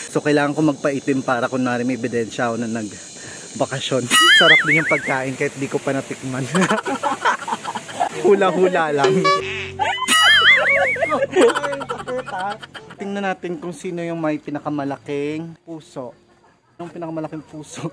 So kailangan ko magpaitim para kunwari may ebidensya ako na nagbakasyon. Sarap din yung pagkain kahit di ko pa natikman. Hula-hula lang. Tingnan natin kung sino yung may pinakamalaking puso. Yung pinakamalaking puso.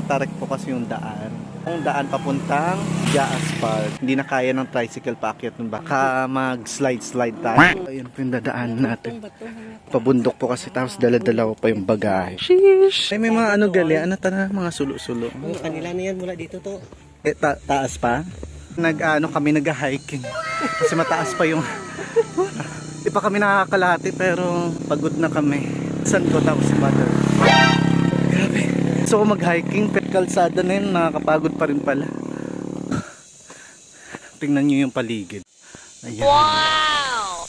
Tarik po kasi yung daan. Yung daan papuntang Jaas Park. Hindi na kaya ng tricycle paakyat nun. Baka mag-slide tayo. Ayun po yung dadaan natin. Pabundok po kasi tapos dala-dala pa yung bagahe. Sheesh! Ay, may mga ano gali. Ano ta na? Mga sulo-sulo. Kanila na yan mula dito to. Taas pa? Kami nag-hiking. Kasi mataas pa yung... Di pa kami nakakalahati pero pagod na kami. Saan ko tapos si mother? Grabe. So mag-hiking, kalsada na yun, nakakapagod pa rin pala. Tingnan nyo yung paligid. Ayan. Wow!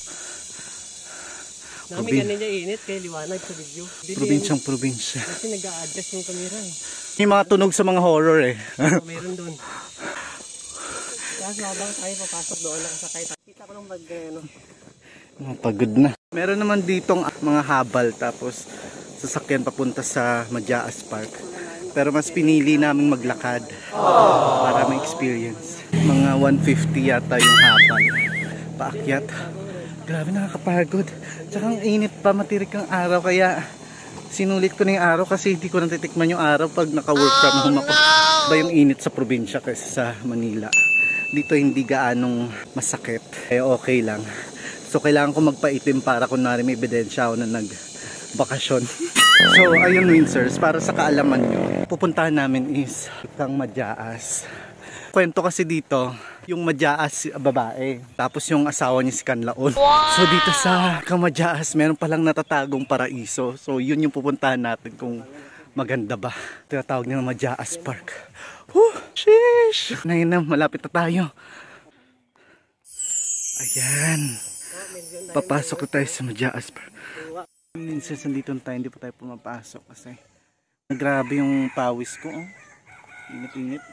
Dami ganun niya init kaya liwanag sa video. Probinsyang probinsya. Kasi nag-a-adjust yung camera eh. Yung mga tunog sa mga horror eh. Meron doon. Kaya habang tayo papasok doon nakasakay tayo. Kita ko lang Pagod na. Meron naman ditong mga habal tapos sasakyan papunta sa Jaas Park. Pero mas pinili naming maglakad para may experience. Mga 150 yata yung habal. Paakyat. Grabe, nakakapagod. Tsaka ang init pa, matirik ang araw. Kaya sinulit ko na yung araw kasi hindi ko natitikman yung araw pag naka-work from home ako. Ba yung init sa probinsya kaysa sa Manila. Dito hindi gaanong masakit. Eh okay lang. So kailangan ko magpaitim para kunwari may ebidensya ako na nagbakasyon. So ayun Winsers, para sa kaalaman nyo, pupuntahan namin is ang Jaas. Kwento kasi dito, yung Jaas babae, tapos yung asawa niya si Kanlaon. So dito sa Jaas, meron palang natatagong paraiso. So yun yung pupuntahan natin kung maganda ba. Tinatawag nila Jaas Park. Sheesh! Na malapit na tayo. Ayan. Papasok na tayo sa Jaas Park. Minsan nandito tayo, hindi pa tayo pumapasok kasi grabe yung pawis ko. Init-init.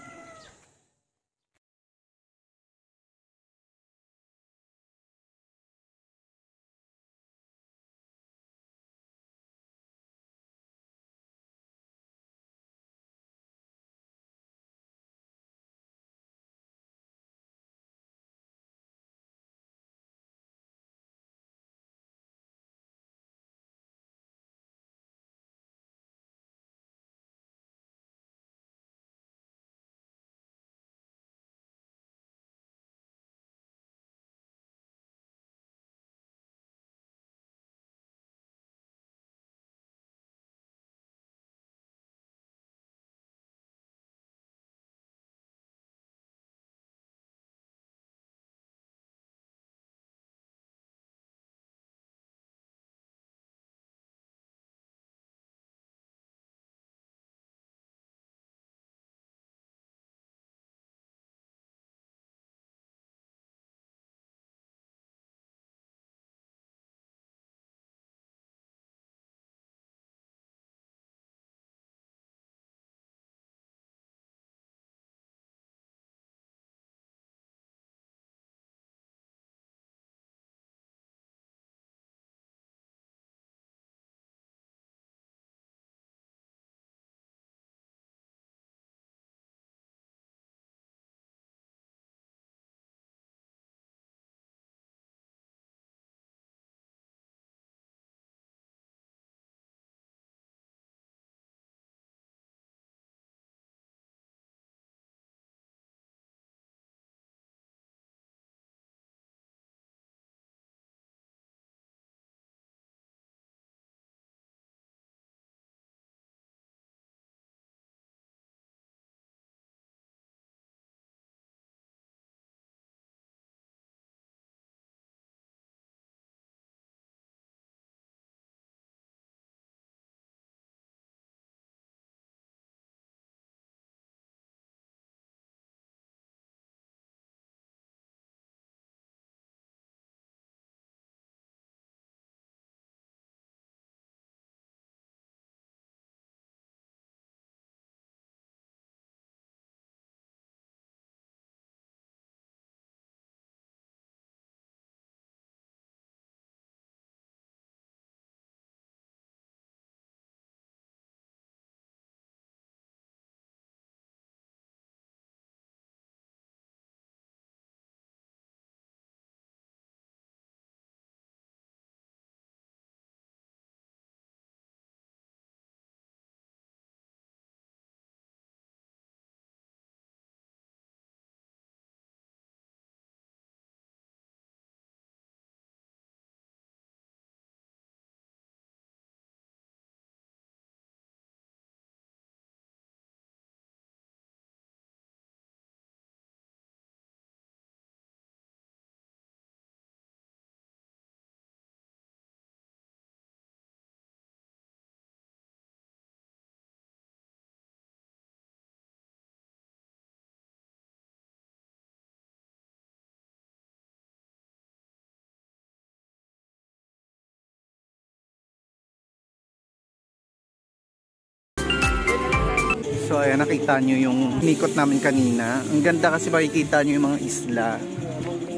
So ayan, nakita nyo yung nikot namin kanina. Ang ganda kasi makikita nyo yung mga isla.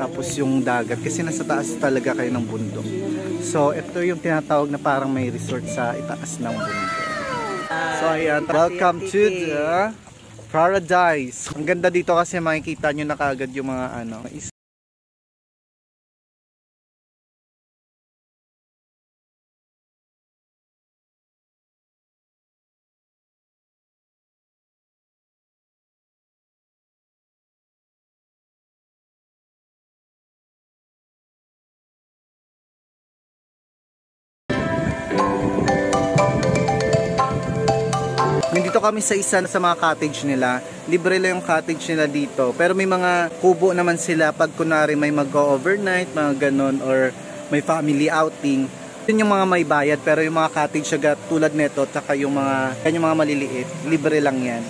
Tapos yung dagat kasi nasa taas talaga kayo ng bundok. So ito yung tinatawag na parang may resort sa itaas ng bundok. So ayan, welcome to the paradise. Ang ganda dito kasi makikita nyo na kaagad yung mga isla. Nandito kami sa isa sa mga cottage nila. Libre lang yung cottage nila dito. Pero may mga kubo naman sila pag kunwari may mag-overnight, mga ganon, or may family outing. Yun yung mga may bayad. Pero yung mga cottage tulad neto, tsaka yung mga maliliit, libre lang yan.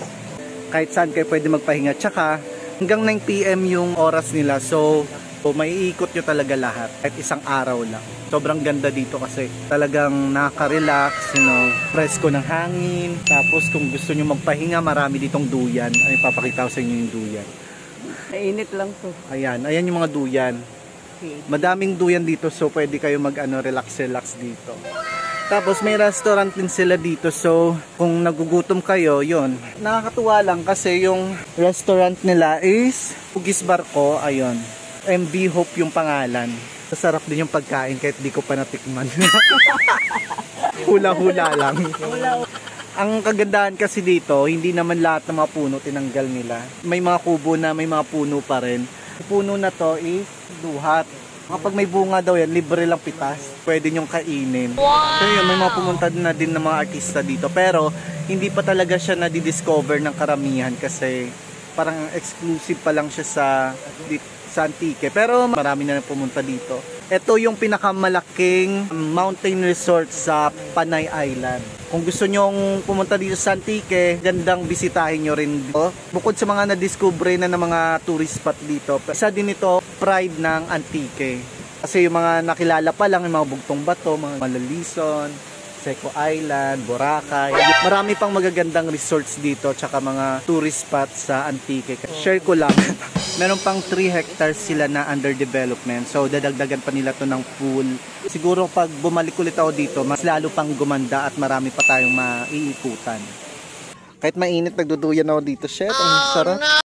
Kahit saan kayo pwede magpahinga. Tsaka hanggang 9 PM yung oras nila. So maiikot nyo talaga lahat. Kahit isang araw lang. Sobrang ganda dito kasi talagang nakaka-relax, presko ng hangin. Tapos kung gusto nyo magpahinga, marami ditong duyan. Ay, papakita ko sa inyo yung duyan. Mainit lang to. Ayan yung mga duyan. Madaming duyan dito, so pwede kayo relax dito. Tapos may restaurant din sila dito, so kung nagugutom kayo, yon. Nakakatuwa lang kasi yung restaurant nila is Hugis Barko, ayun. MB Hope yung pangalan. Masarap din yung pagkain kahit di ko pa natikman. Hula-hula lang. Ang kagandahan kasi dito, hindi naman lahat ng mga puno tinanggal nila. May mga kubo na may mga puno pa rin. Yung puno na to is duhat. Kapag may bunga daw yan, libre lang pitas. Pwede nyong kainin. So yun, may mga pumunta na din ng mga artista dito. Pero hindi pa talaga siya na-discover ng karamihan kasi parang exclusive pa lang siya sa Antique. Pero marami na pumunta dito. Ito yung pinakamalaking mountain resort sa Panay Island. Kung gusto nyong pumunta dito sa Antique, gandang bisitahin nyo rin dito. Bukod sa mga na-discover na ng mga tourist spot dito, isa din ito pride ng Antique. Kasi yung mga nakilala pa lang, yung mga Bugtong Bato, mga Malalison, Seco Island, Boracay. Marami pang magagandang resorts dito tsaka mga tourist spots sa Antique. Share ko lang. Meron pang 3 hectares sila na under development. So dadagdagan pa nila to ng pool. Siguro pag bumalik ulit ako dito, mas lalo pang gumanda at marami pa tayong maiikutan. Kahit mainit, nagduduyan ako dito. Shit, ang sarap.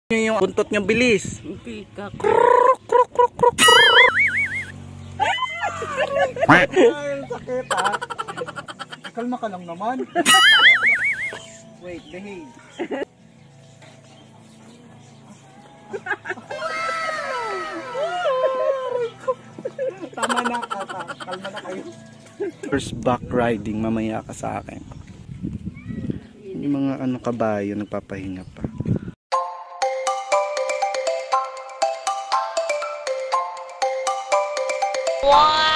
Yung buntot nyo, bilis. Pikak. Ay, sakit ha. Kalma ka lang naman. Wait, behave. Tama na, kalma na kayo. First back riding, mamaya ka sa akin. Yung mga kabayo, nagpapahinga pa. Wow!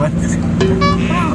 naman.